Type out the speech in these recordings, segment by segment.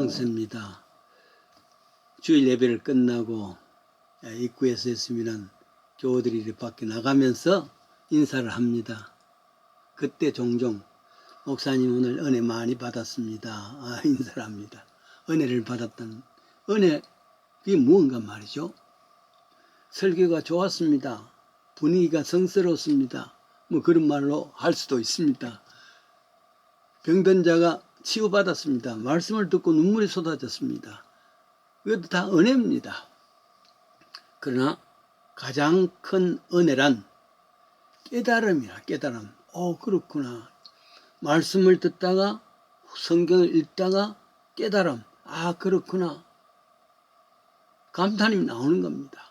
프랑스입니다. 주일 예배를 끝나고 입구에서 있으면 교우들이 밖에 나가면서 인사를 합니다. 그때 종종 목사님 오늘 은혜 많이 받았습니다. 인사를 합니다. 은혜를 받았다는 은혜, 그게 무언가 말이죠. 설교가 좋았습니다. 분위기가 성스러웠습니다. 뭐 그런 말로 할 수도 있습니다. 병든 자가 치유받았습니다. 말씀을 듣고 눈물이 쏟아졌습니다. 이것도 다 은혜입니다. 그러나 가장 큰 은혜란 깨달음이야. 깨달음. 그렇구나. 말씀을 듣다가 성경을 읽다가 깨달음. 그렇구나. 감탄이 나오는 겁니다.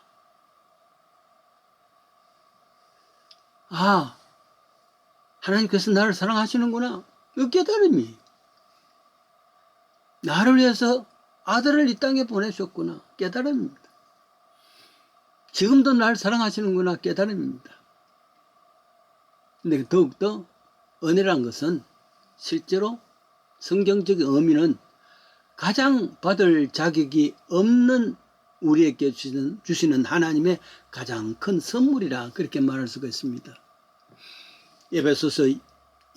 하나님께서 나를 사랑하시는구나. 이 깨달음이. 나를 위해서 아들을 이 땅에 보내셨구나. 깨달음입니다. 지금도 나를 사랑하시는구나. 깨달음입니다. 근데 더욱더 은혜란 것은 실제로 성경적인 의미는 가장 받을 자격이 없는 우리에게 주시는 하나님의 가장 큰 선물이라 그렇게 말할 수가 있습니다. 에베소서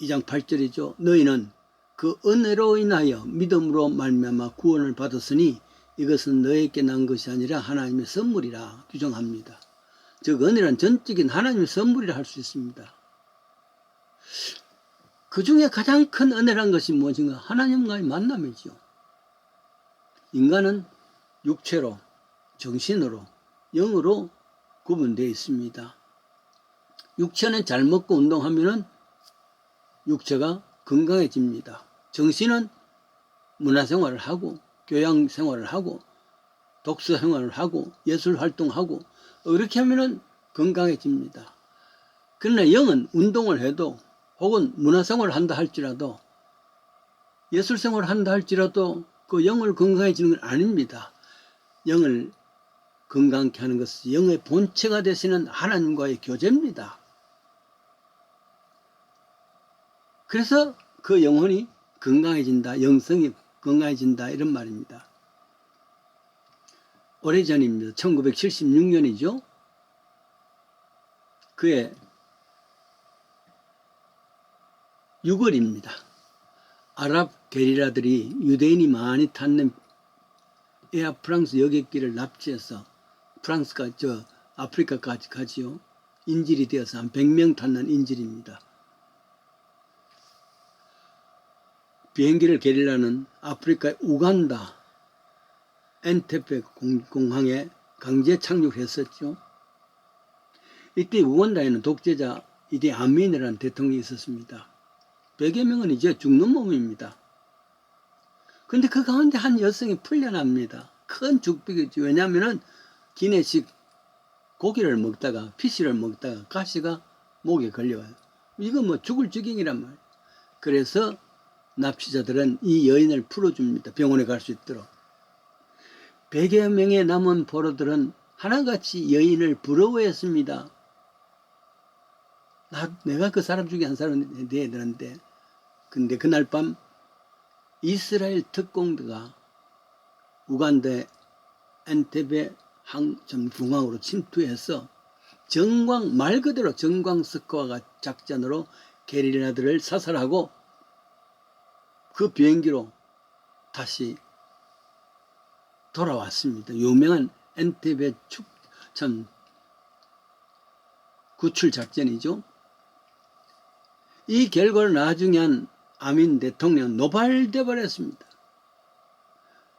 2장 8절이죠. 너희는 그 은혜로 인하여 믿음으로 말미암아 구원을 받았으니 이것은 너에게 난 것이 아니라 하나님의 선물이라 규정합니다. 즉 은혜란 전적인 하나님의 선물이라 할 수 있습니다. 그 중에 가장 큰 은혜란 것이 무엇인가? 하나님과의 만남이죠. 인간은 육체로, 정신으로, 영으로 구분되어 있습니다. 육체는 잘 먹고 운동하면 육체가 건강해집니다. 정신은 문화생활을 하고 교양생활을 하고 독서생활을 하고 예술활동하고 이렇게 하면 건강해집니다. 그러나 영은 운동을 해도 혹은 문화생활을 한다 할지라도 예술생활을 한다 할지라도 그 영을 건강해지는 건 아닙니다. 영을 건강케 하는 것은 영의 본체가 되시는 하나님과의 교제입니다. 그래서 그 영혼이 건강해진다, 영성이 건강해진다 이런 말입니다. 오래전입니다. 1976년이죠. 그해 6월입니다. 아랍 게리라들이 유대인이 많이 타는 에어 프랑스 여객기를 납치해서 프랑스가 아프리카까지 가지요. 인질이 되어서 한 100명 탔는 인질입니다. 비행기를 게릴라는 아프리카의 우간다 엔테페 공항에 강제 착륙했었죠. 이때 우간다에는 독재자 이디 아민이라는 대통령이 있었습니다. 100여 명은 이제 죽는 몸입니다. 근데 그 가운데 한 여성이 풀려납니다. 큰 죽비겠죠. 왜냐하면 기내식 고기를 먹다가 피쉬를 먹다가 가시가 목에 걸려와요. 이거 뭐 죽을 지경이란 말이에요. 그래서 납치자들은 이 여인을 풀어줍니다. 병원에 갈 수 있도록. 100여 명의 남은 포로들은 하나같이 여인을 부러워했습니다. 내가 그 사람 중에 한 사람이 돼야 되는데. 근데 그날 밤 이스라엘 특공대가 우간다 엔테베 중앙으로 침투해서 말 그대로 정광석화가 작전으로 게릴라들을 사살하고 그 비행기로 다시 돌아왔습니다. 유명한 엔테베 구출 작전이죠. 이 결과를 나중에 한 아민 대통령은 노발돼 버렸습니다.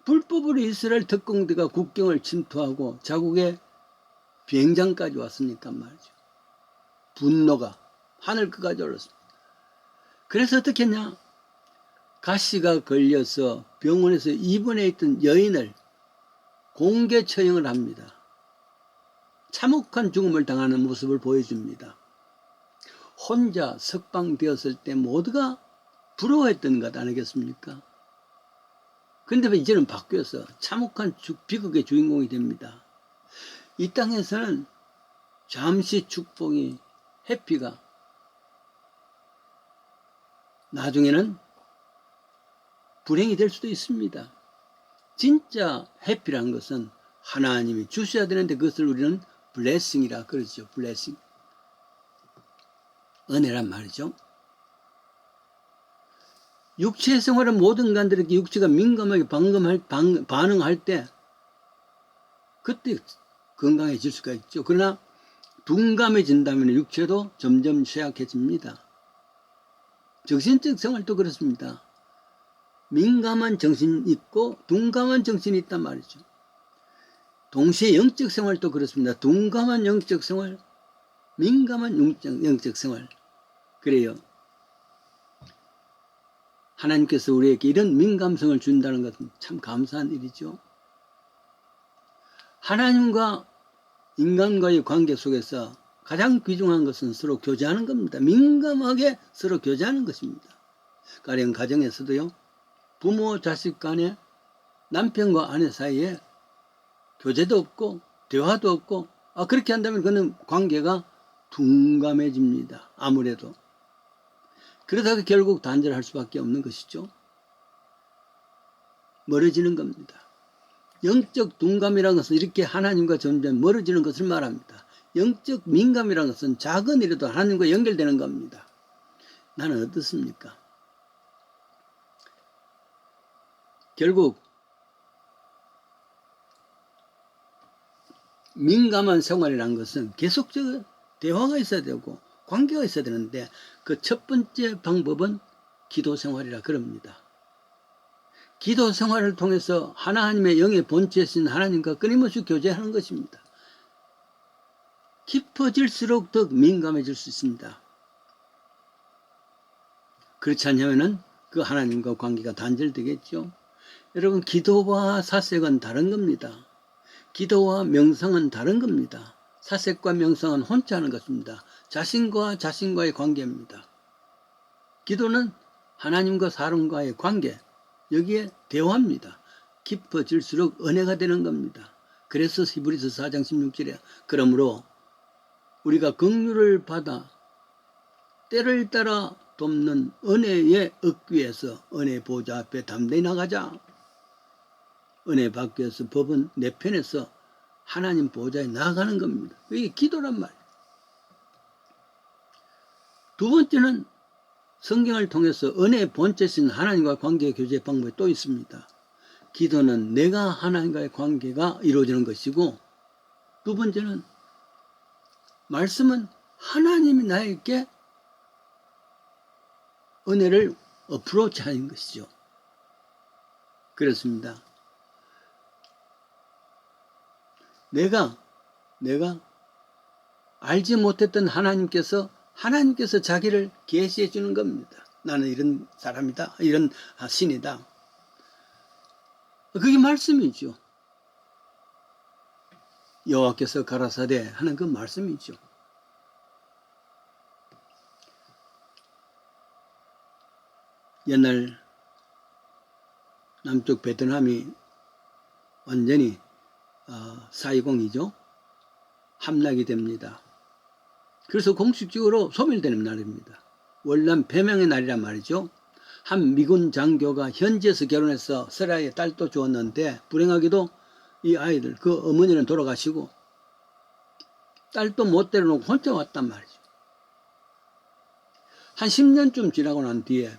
불법으로 이스라엘 특공대가 국경을 침투하고 자국의 비행장까지 왔으니까 말이죠. 분노가 하늘끝까지 올랐습니다. 그래서 어떻게 했냐? 가시가 걸려서 병원에서 입원해 있던 여인을 공개 처형을 합니다. 참혹한 죽음을 당하는 모습을 보여줍니다. 혼자 석방되었을 때 모두가 부러워했던 것 아니겠습니까? 그런데 이제는 바뀌어서 참혹한 비극의 주인공이 됩니다. 이 땅에서는 잠시 축복이 해피가 나중에는 불행이 될 수도 있습니다. 진짜 해피란 것은 하나님이 주셔야 되는데 그것을 우리는 블레싱이라 그러죠. 블레싱. 은혜란 말이죠. 육체 생활의 모든 인간들에게 육체가 민감하게 반응할 때 그때 건강해질 수가 있죠. 그러나 둔감해진다면 육체도 점점 쇠약해집니다. 정신적 생활도 그렇습니다. 민감한 정신이 있고 둔감한 정신이 있단 말이죠. 동시에 영적 생활도 그렇습니다. 둔감한 영적 생활, 민감한 영적 생활. 그래요. 하나님께서 우리에게 이런 민감성을 준다는 것은 참 감사한 일이죠. 하나님과 인간과의 관계 속에서 가장 귀중한 것은 서로 교제하는 겁니다. 민감하게 서로 교제하는 것입니다. 가령 가정에서도요. 부모 자식 간에 남편과 아내 사이에 교제도 없고 대화도 없고 그렇게 한다면 그는 관계가 둔감해집니다. 아무래도. 그러다가 결국 단절할 수밖에 없는 것이죠. 멀어지는 겁니다. 영적 둔감이라는 것은 이렇게 하나님과 점점 멀어지는 것을 말합니다. 영적 민감이라는 것은 작은 일에도 하나님과 연결되는 겁니다. 나는 어떻습니까? 결국 민감한 생활이라는 것은 계속적인 대화가 있어야 되고 관계가 있어야 되는데 그 첫 번째 방법은 기도 생활이라 그럽니다. 기도 생활을 통해서 하나님의 영의 본체이신 하나님과 끊임없이 교제하는 것입니다. 깊어질수록 더 민감해질 수 있습니다. 그렇지 않으면 그 하나님과 관계가 단절되겠죠. 여러분, 기도와 사색은 다른 겁니다. 기도와 명상은 다른 겁니다. 사색과 명상은 혼자 하는 것입니다. 자신과 자신과의 관계입니다. 기도는 하나님과 사람과의 관계, 여기에 대화입니다. 깊어질수록 은혜가 되는 겁니다. 그래서 히브리서 4장 16절에 그러므로 우리가 긍휼을 받아 때를 따라 돕는 은혜에 얻기 위해서 은혜 보좌 앞에 담대히 나가자. 은혜 받기 위해서 법은 내 편에서 하나님 보좌에 나아가는 겁니다. 이게 기도란 말이에요. 두 번째는 성경을 통해서 은혜의 본체신 하나님과 관계 교제 방법이 또 있습니다. 기도는 내가 하나님과의 관계가 이루어지는 것이고, 두 번째는 말씀은 하나님이 나에게 은혜를 어프로치하는 것이죠. 그렇습니다. 내가 알지 못했던 하나님께서 자기를 계시해 주는 겁니다. 나는 이런 사람이다. 이런 신이다. 그게 말씀이죠. 여호와께서 가라사대 하는 그 말씀이죠. 옛날 남쪽 베트남이 완전히 사이공이죠. 함락이 됩니다. 그래서 공식적으로 소멸되는 날입니다. 월남 폐명의 날이란 말이죠. 한 미군 장교가 현지에서 결혼해서 세라의 딸도 주었는데 불행하게도 이 아이들, 그 어머니는 돌아가시고 딸도 못 데려놓고 혼자 왔단 말이죠. 한 10년쯤 지나고 난 뒤에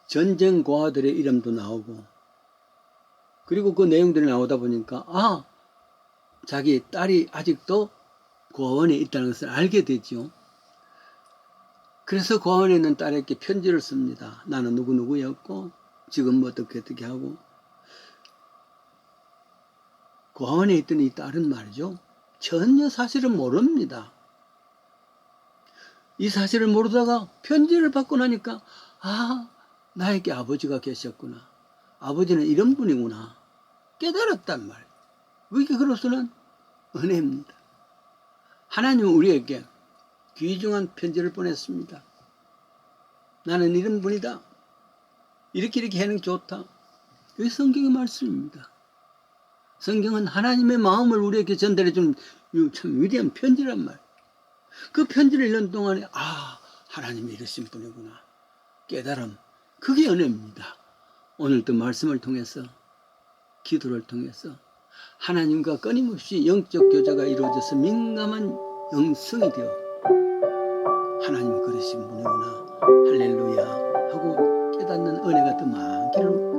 전쟁 고아들의 이름도 나오고, 그리고 그 내용들이 나오다 보니까 자기 딸이 아직도 고아원에 있다는 것을 알게 되죠. 그래서 고아원에 있는 딸에게 편지를 씁니다. 나는 누구누구였고 지금 어떻게 하고. 고아원에 있던 이 딸은 말이죠, 전혀 사실은 모릅니다. 이 사실을 모르다가 편지를 받고 나니까 나에게 아버지가 계셨구나. 아버지는 이런 분이구나. 깨달았단 말이에요. 그게 그로서는 은혜입니다. 하나님은 우리에게 귀중한 편지를 보냈습니다. 나는 이런 분이다. 이렇게 하는 게 좋다. 그게 성경의 말씀입니다. 성경은 하나님의 마음을 우리에게 전달해 주는 참 위대한 편지란 말이에요. 그 편지를 읽는 동안에 하나님이 이러신 분이구나. 깨달음. 그게 은혜입니다. 오늘도 말씀을 통해서 기도를 통해서 하나님과 끊임없이 영적 교제가 이루어져서 민감한 영성이 되어 하나님 그러신 분이구나 할렐루야 하고 깨닫는 은혜가 더 많기를